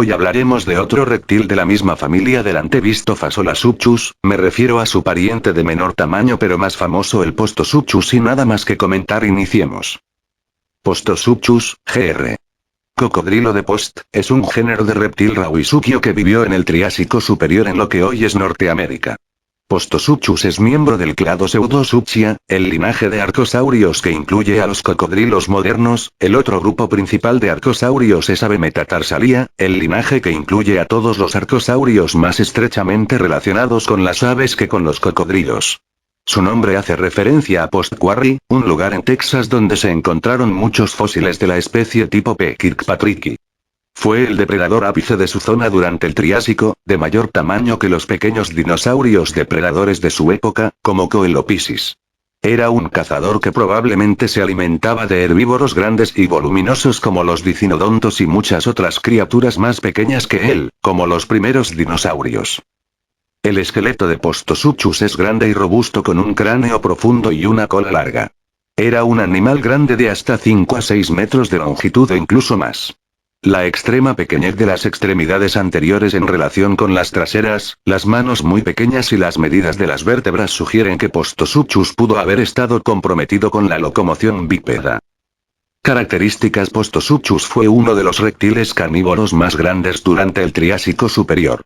Hoy hablaremos de otro reptil de la misma familia del antevisto Phaseolasuchus, me refiero a su pariente de menor tamaño pero más famoso el Postosuchus. Sin nada más que comentar, iniciemos. Postosuchus, Gr. Cocodrilo de Post, es un género de reptil rauisuquio que vivió en el Triásico superior en lo que hoy es Norteamérica. Postosuchus es miembro del clado Pseudosuchia, el linaje de arcosaurios que incluye a los cocodrilos modernos. El otro grupo principal de arcosaurios es Avemetatarsalia, el linaje que incluye a todos los arcosaurios más estrechamente relacionados con las aves que con los cocodrilos. Su nombre hace referencia a Post Quarry, un lugar en Texas donde se encontraron muchos fósiles de la especie tipo P. kirkpatricki. Fue el depredador ápice de su zona durante el Triásico, de mayor tamaño que los pequeños dinosaurios depredadores de su época, como Coelophysis. Era un cazador que probablemente se alimentaba de herbívoros grandes y voluminosos como los dicinodontos y muchas otras criaturas más pequeñas que él, como los primeros dinosaurios. El esqueleto de Postosuchus es grande y robusto con un cráneo profundo y una cola larga. Era un animal grande de hasta 5 a 6 metros de longitud e incluso más. La extrema pequeñez de las extremidades anteriores en relación con las traseras, las manos muy pequeñas y las medidas de las vértebras sugieren que Postosuchus pudo haber estado comprometido con la locomoción bípeda. Características: Postosuchus fue uno de los reptiles carnívoros más grandes durante el Triásico superior.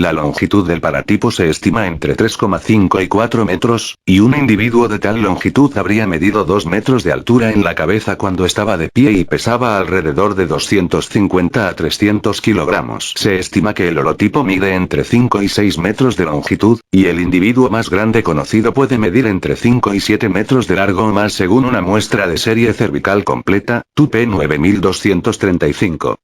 La longitud del paratipo se estima entre 3,5 y 4 metros, y un individuo de tal longitud habría medido 2 metros de altura en la cabeza cuando estaba de pie y pesaba alrededor de 250 a 300 kilogramos. Se estima que el holotipo mide entre 5 y 6 metros de longitud, y el individuo más grande conocido puede medir entre 5 y 7 metros de largo o más según una muestra de serie cervical completa, TUP 9235.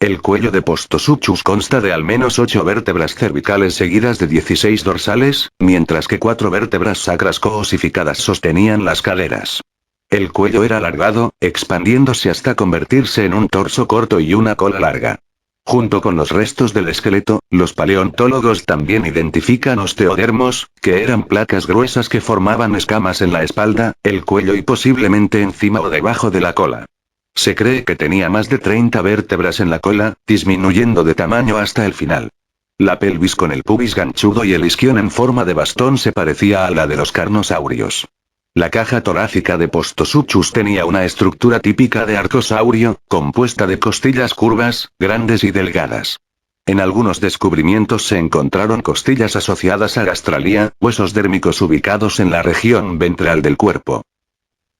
El cuello de Postosuchus consta de al menos 8 vértebras cervicales seguidas de 16 dorsales, mientras que 4 vértebras sacras coosificadas sostenían las caderas. El cuello era alargado, expandiéndose hasta convertirse en un torso corto y una cola larga. Junto con los restos del esqueleto, los paleontólogos también identifican osteodermos, que eran placas gruesas que formaban escamas en la espalda, el cuello y posiblemente encima o debajo de la cola. Se cree que tenía más de 30 vértebras en la cola, disminuyendo de tamaño hasta el final. La pelvis con el pubis ganchudo y el isquion en forma de bastón se parecía a la de los carnosaurios. La caja torácica de Postosuchus tenía una estructura típica de arcosaurio, compuesta de costillas curvas, grandes y delgadas. En algunos descubrimientos se encontraron costillas asociadas a gastralía, huesos dérmicos ubicados en la región ventral del cuerpo.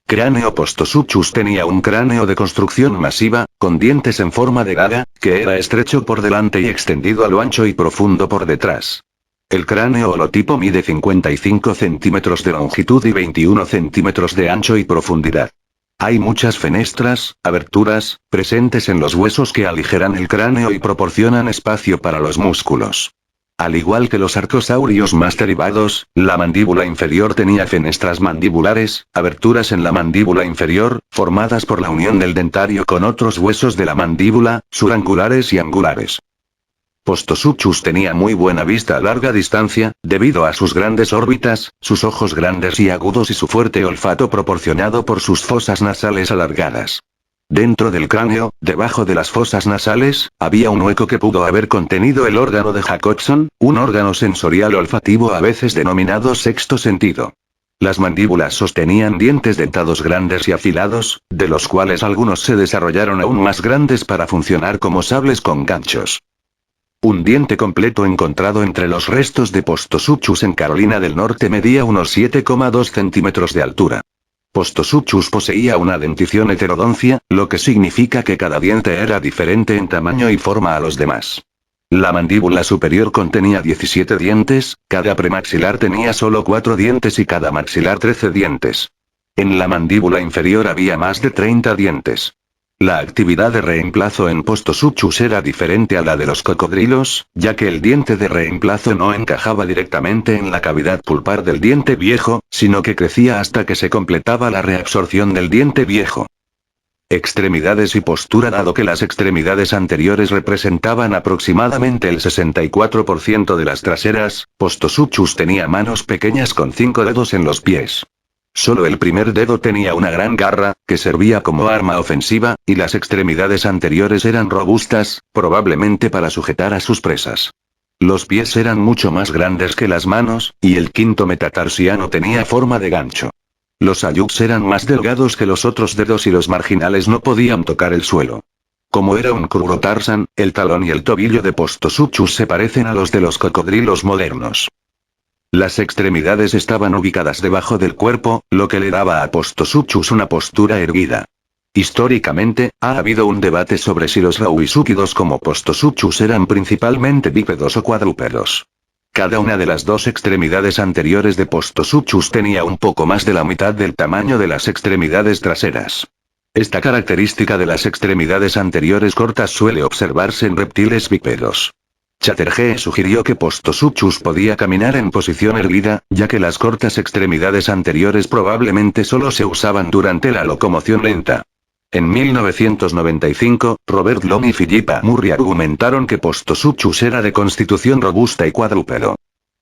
Cráneo: Postosuchus tenía un cráneo de construcción masiva, con dientes en forma de daga, que era estrecho por delante y extendido a lo ancho y profundo por detrás. El cráneo holotipo mide 55 centímetros de longitud y 21 centímetros de ancho y profundidad. Hay muchas fenestras, aberturas, presentes en los huesos que aligeran el cráneo y proporcionan espacio para los músculos. Al igual que los arcosaurios más derivados, la mandíbula inferior tenía fenestras mandibulares, aberturas en la mandíbula inferior, formadas por la unión del dentario con otros huesos de la mandíbula, surangulares y angulares. Postosuchus tenía muy buena vista a larga distancia, debido a sus grandes órbitas, sus ojos grandes y agudos y su fuerte olfato proporcionado por sus fosas nasales alargadas. Dentro del cráneo, debajo de las fosas nasales, había un hueco que pudo haber contenido el órgano de Jacobson, un órgano sensorial olfativo a veces denominado sexto sentido. Las mandíbulas sostenían dientes dentados grandes y afilados, de los cuales algunos se desarrollaron aún más grandes para funcionar como sables con ganchos. Un diente completo encontrado entre los restos de Postosuchus en Carolina del Norte medía unos 7,2 centímetros de altura. Postosuchus poseía una dentición heterodoncia, lo que significa que cada diente era diferente en tamaño y forma a los demás. La mandíbula superior contenía 17 dientes, cada premaxilar tenía solo 4 dientes y cada maxilar 13 dientes. En la mandíbula inferior había más de 30 dientes. La actividad de reemplazo en Postosuchus era diferente a la de los cocodrilos, ya que el diente de reemplazo no encajaba directamente en la cavidad pulpar del diente viejo, sino que crecía hasta que se completaba la reabsorción del diente viejo. Extremidades y postura. Dado que las extremidades anteriores representaban aproximadamente el 64% de las traseras, Postosuchus tenía manos pequeñas con 5 dedos en los pies. Solo el primer dedo tenía una gran garra, que servía como arma ofensiva, y las extremidades anteriores eran robustas, probablemente para sujetar a sus presas. Los pies eran mucho más grandes que las manos, y el quinto metatarsiano tenía forma de gancho. Los ayuks eran más delgados que los otros dedos y los marginales no podían tocar el suelo. Como era un Krurotarsan, el talón y el tobillo de Postosuchus se parecen a los de los cocodrilos modernos. Las extremidades estaban ubicadas debajo del cuerpo, lo que le daba a Postosuchus una postura erguida. Históricamente, ha habido un debate sobre si los rauisúquidos como Postosuchus eran principalmente bípedos o cuadrúpedos. Cada una de las dos extremidades anteriores de Postosuchus tenía un poco más de la mitad del tamaño de las extremidades traseras. Esta característica de las extremidades anteriores cortas suele observarse en reptiles bípedos. Chatterjee sugirió que Postosuchus podía caminar en posición erguida, ya que las cortas extremidades anteriores probablemente solo se usaban durante la locomoción lenta. En 1995, Robert Long y Philippa Murray argumentaron que Postosuchus era de constitución robusta y cuadrúpedo.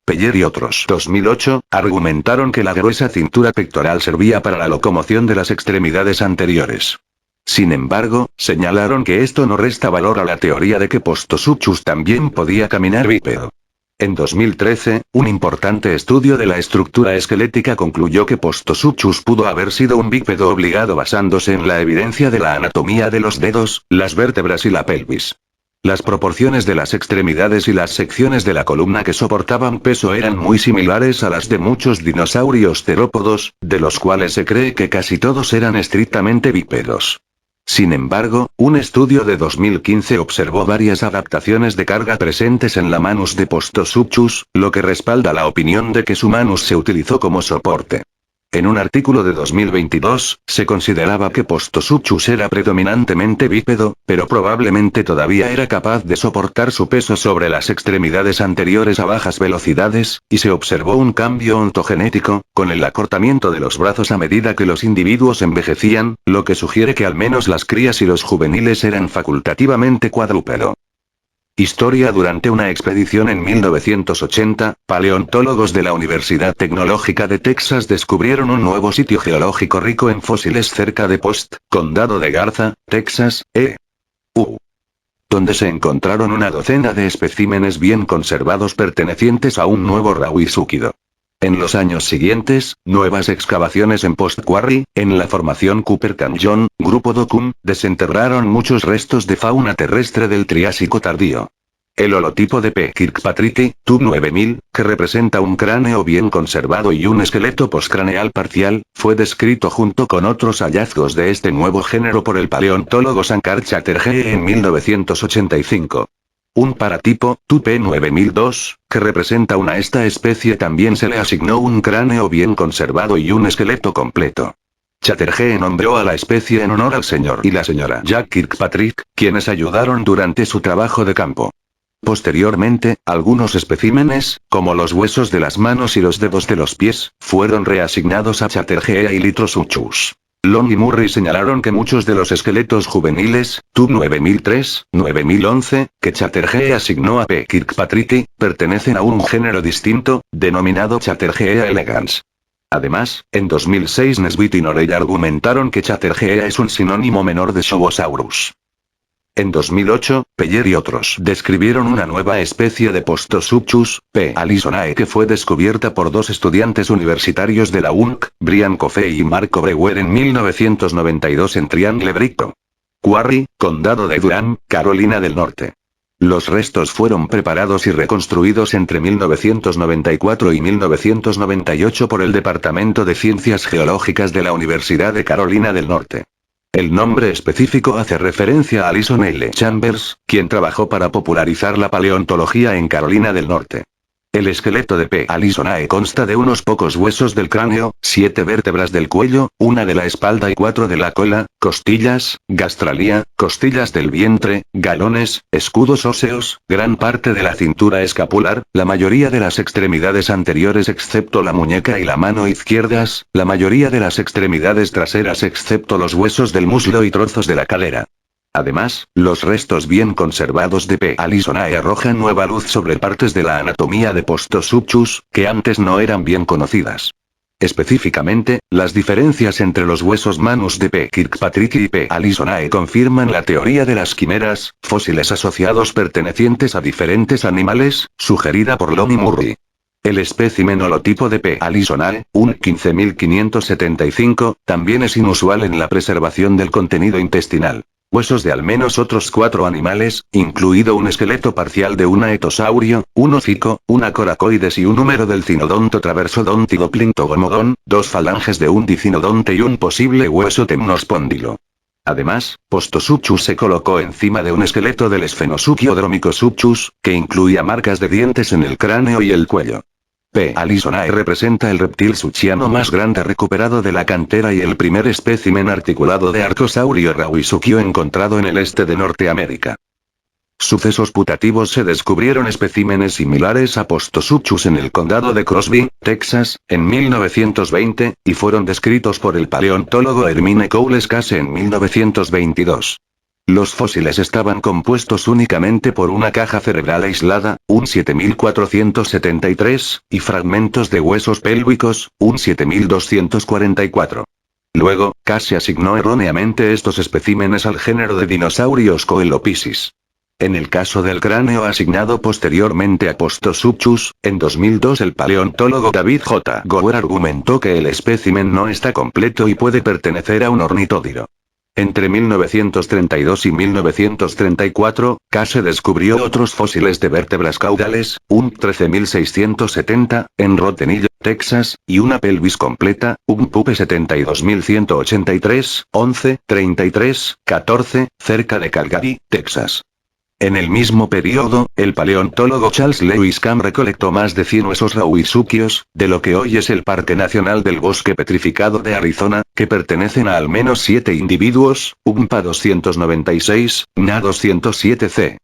Peyer y otros 2008, argumentaron que la gruesa cintura pectoral servía para la locomoción de las extremidades anteriores. Sin embargo, señalaron que esto no resta valor a la teoría de que Postosuchus también podía caminar bípedo. En 2013, un importante estudio de la estructura esquelética concluyó que Postosuchus pudo haber sido un bípedo obligado basándose en la evidencia de la anatomía de los dedos, las vértebras y la pelvis. Las proporciones de las extremidades y las secciones de la columna que soportaban peso eran muy similares a las de muchos dinosaurios terópodos, de los cuales se cree que casi todos eran estrictamente bípedos. Sin embargo, un estudio de 2015 observó varias adaptaciones de carga presentes en la manus de Postosuchus, lo que respalda la opinión de que su manus se utilizó como soporte. En un artículo de 2022, se consideraba que Postosuchus era predominantemente bípedo, pero probablemente todavía era capaz de soportar su peso sobre las extremidades anteriores a bajas velocidades, y se observó un cambio ontogenético, con el acortamiento de los brazos a medida que los individuos envejecían, lo que sugiere que al menos las crías y los juveniles eran facultativamente cuadrúpedo. Historia. Durante una expedición en 1980, paleontólogos de la Universidad Tecnológica de Texas descubrieron un nuevo sitio geológico rico en fósiles cerca de Post, condado de Garza, Texas, donde se encontraron una docena de especímenes bien conservados pertenecientes a un nuevo rauisúquido. En los años siguientes, nuevas excavaciones en Post Quarry, en la formación Cooper Canyon, Grupo Docum, desenterraron muchos restos de fauna terrestre del Triásico tardío. El holotipo de P. Kirkpatrick, TUB 9000, que representa un cráneo bien conservado y un esqueleto postcraneal parcial, fue descrito junto con otros hallazgos de este nuevo género por el paleontólogo Sankar Chatterjee en 1985. Un paratipo, TUP 9002, que representa a esta especie también se le asignó un cráneo bien conservado y un esqueleto completo. Chatterjee nombró a la especie en honor al señor y la señora Jack Kirkpatrick, quienes ayudaron durante su trabajo de campo. Posteriormente, algunos especímenes, como los huesos de las manos y los dedos de los pies, fueron reasignados a Chatterjee y Litrosuchus. Long y Murray señalaron que muchos de los esqueletos juveniles, TUB 9003, 9011, que Chatterjee asignó a P. Kirkpatrick, pertenecen a un género distinto, denominado Chatterjee elegans. Además, en 2006 Nesbitt y Norey argumentaron que Chatterjee es un sinónimo menor de Shobosaurus. En 2008, Peyer y otros describieron una nueva especie de Postosuchus, P. allisonae, que fue descubierta por dos estudiantes universitarios de la UNC, Brian Coffey y Marco Brewer en 1992 en Triangle Brick Quarry, Condado de Durham, Carolina del Norte. Los restos fueron preparados y reconstruidos entre 1994 y 1998 por el Departamento de Ciencias Geológicas de la Universidad de Carolina del Norte. El nombre específico hace referencia a Alison L. Chambers, quien trabajó para popularizar la paleontología en Carolina del Norte. El esqueleto de P. allisonae consta de unos pocos huesos del cráneo, 7 vértebras del cuello, una de la espalda y 4 de la cola, costillas, gastralía, costillas del vientre, galones, escudos óseos, gran parte de la cintura escapular, la mayoría de las extremidades anteriores excepto la muñeca y la mano izquierdas, la mayoría de las extremidades traseras excepto los huesos del muslo y trozos de la cadera. Además, los restos bien conservados de P. allisonae arrojan nueva luz sobre partes de la anatomía de Postosuchus, que antes no eran bien conocidas. Específicamente, las diferencias entre los huesos manus de P. Kirkpatrick y P. allisonae confirman la teoría de las quimeras, fósiles asociados pertenecientes a diferentes animales, sugerida por Lonnie Murray. El espécimen holotipo de P. allisonae, un 15575, también es inusual en la preservación del contenido intestinal. Huesos de al menos otros 4 animales, incluido un esqueleto parcial de un etosaurio, un hocico, una coracoides y un húmero del cinodonto traversodóntido Plintogomodon, 2 falanges de un dicinodonte y un posible hueso temnospóndilo. Además, Postosuchus se colocó encima de un esqueleto del Sphenosuchiodromicosupchus, que incluía marcas de dientes en el cráneo y el cuello. P. allisonae representa el reptil suchiano más grande recuperado de la cantera y el primer espécimen articulado de Arcosaurio rauisuchio encontrado en el este de Norteamérica. Sucesos putativos: se descubrieron especímenes similares a Postosuchus en el condado de Crosby, Texas, en 1920, y fueron descritos por el paleontólogo Hermine Cowles Case en 1922. Los fósiles estaban compuestos únicamente por una caja cerebral aislada, un 7473, y fragmentos de huesos pélvicos, un 7244. Luego, Case asignó erróneamente estos especímenes al género de dinosaurios Coelophysis. En el caso del cráneo asignado posteriormente a Postosuchus, en 2002 el paleontólogo David J. Gower argumentó que el espécimen no está completo y puede pertenecer a un ornitódiro. Entre 1932 y 1934, Case descubrió otros fósiles de vértebras caudales, un 13670, en Rotten, Texas, y una pelvis completa, un pupe 72183, 1133, 14, cerca de Calgary, Texas. En el mismo periodo, el paleontólogo Charles Lewis Cam recolectó más de 100 huesos rauisuchios, de lo que hoy es el Parque Nacional del Bosque Petrificado de Arizona, que pertenecen a al menos 7 individuos, UMPA 296, NA 207C.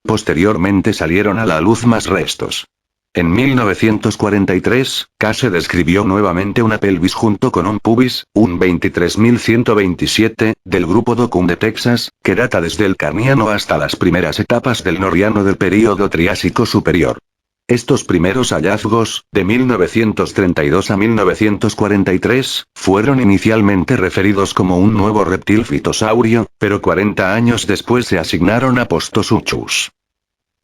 Posteriormente salieron a la luz más restos. En 1943, Case describió nuevamente una pelvis junto con un pubis, un 23127, del grupo Docum de Texas, que data desde el Carniano hasta las primeras etapas del Noriano del período Triásico superior. Estos primeros hallazgos, de 1932 a 1943, fueron inicialmente referidos como un nuevo reptil fitosaurio, pero 40 años después se asignaron a Postosuchus.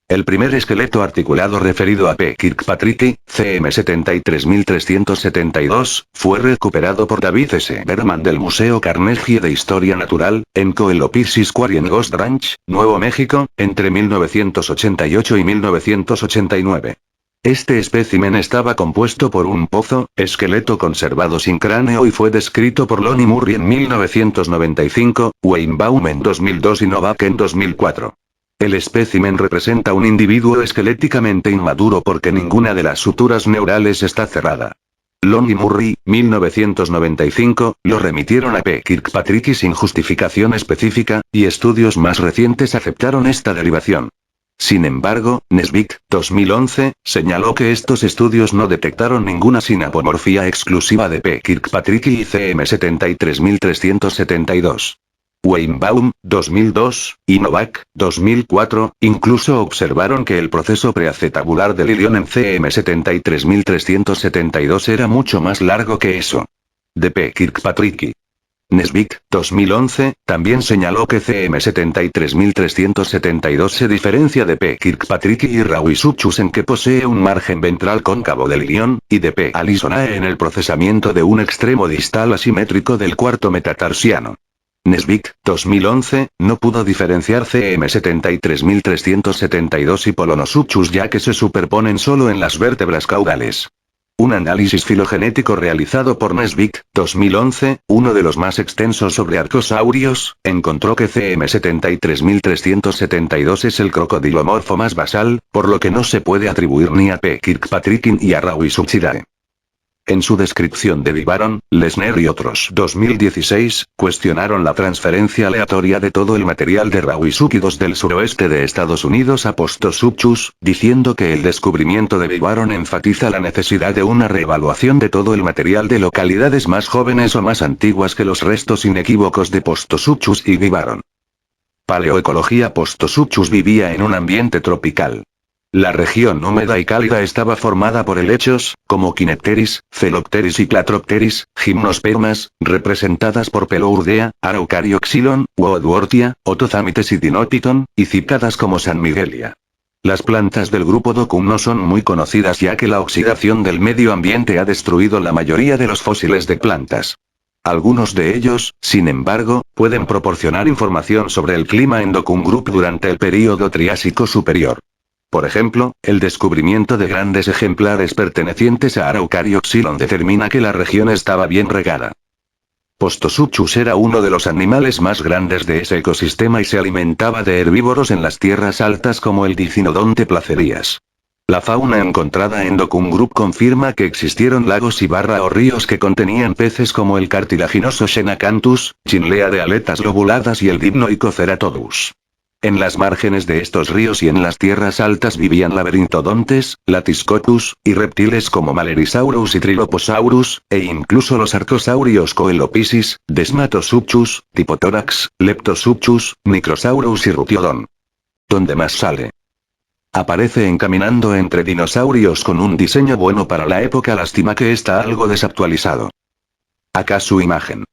El primer esqueleto articulado referido a P. kirkpatricki, CM 73372, fue recuperado por David S. Berman del Museo Carnegie de Historia Natural, en Coelophysis Quarry en Ghost Ranch, Nuevo México, entre 1988 y 1989. Este espécimen estaba compuesto por un pozo, esqueleto conservado sin cráneo y fue descrito por Lonnie Murray en 1995, Weinbaum en 2002 y Novak en 2004. El espécimen representa un individuo esqueléticamente inmaduro porque ninguna de las suturas neurales está cerrada. Lonnie Murray, 1995, lo remitieron a P. kirkpatricki sin justificación específica, y estudios más recientes aceptaron esta derivación. Sin embargo, Nesbitt, 2011, señaló que estos estudios no detectaron ninguna sinapomorfía exclusiva de P. kirkpatricki y CM 73372. Weinbaum, 2002, y Novak, 2004, incluso observaron que el proceso preacetabular del ilion en CM 73372 era mucho más largo que eso. De P. kirkpatricki. Nesbitt, 2011, también señaló que CM 73372 se diferencia de P. kirkpatricki y rauisuchus en que posee un margen ventral cóncavo del ilion, y de P. allisonae en el procesamiento de un extremo distal asimétrico del cuarto metatarsiano. Nesbitt, 2011, no pudo diferenciar CM 73372 y Polonosuchus ya que se superponen solo en las vértebras caudales. Un análisis filogenético realizado por Nesbitt, 2011, uno de los más extensos sobre arcosaurios, encontró que CM 73372 es el crocodilomorfo más basal, por lo que no se puede atribuir ni a P. kirkpatricki y a Rauisuchidae. En su descripción de Vivaron, Lesner y otros 2016, cuestionaron la transferencia aleatoria de todo el material de rauisúquidos del suroeste de Estados Unidos a Postosuchus, diciendo que el descubrimiento de Vivaron enfatiza la necesidad de una reevaluación de todo el material de localidades más jóvenes o más antiguas que los restos inequívocos de Postosuchus y Vivaron. Paleoecología. Postosuchus vivía en un ambiente tropical. La región húmeda y cálida estaba formada por helechos, como Quinepteris, Celopteris y Clatropteris, gimnospermas, representadas por Pelourdea, Araucarioxylon, Woodworthia, Otozámites y Dinopiton, y cícadas como San Miguelia. Las plantas del grupo Docum no son muy conocidas ya que la oxidación del medio ambiente ha destruido la mayoría de los fósiles de plantas. Algunos de ellos, sin embargo, pueden proporcionar información sobre el clima en Docum Group durante el período Triásico superior. Por ejemplo, el descubrimiento de grandes ejemplares pertenecientes a Araucarioxylon determina que la región estaba bien regada. Postosuchus era uno de los animales más grandes de ese ecosistema y se alimentaba de herbívoros en las tierras altas como el Dicinodonte placerías. La fauna encontrada en Docum Group confirma que existieron lagos y o ríos que contenían peces como el cartilaginoso Xenacanthus, Chinlea de aletas lobuladas y el Dipnoicoceratodus. En las márgenes de estos ríos y en las tierras altas vivían laberintodontes, Latiscotus, y reptiles como Malerisaurus y Triloposaurus, e incluso los arcosaurios Coelophysis, Desmatosuchus, Tipotórax, Leptosuchus, Microsaurus y Rutiodon. ¿Dónde más sale? Aparece encaminando entre dinosaurios con un diseño bueno para la época, lástima que está algo desactualizado. Acá su imagen.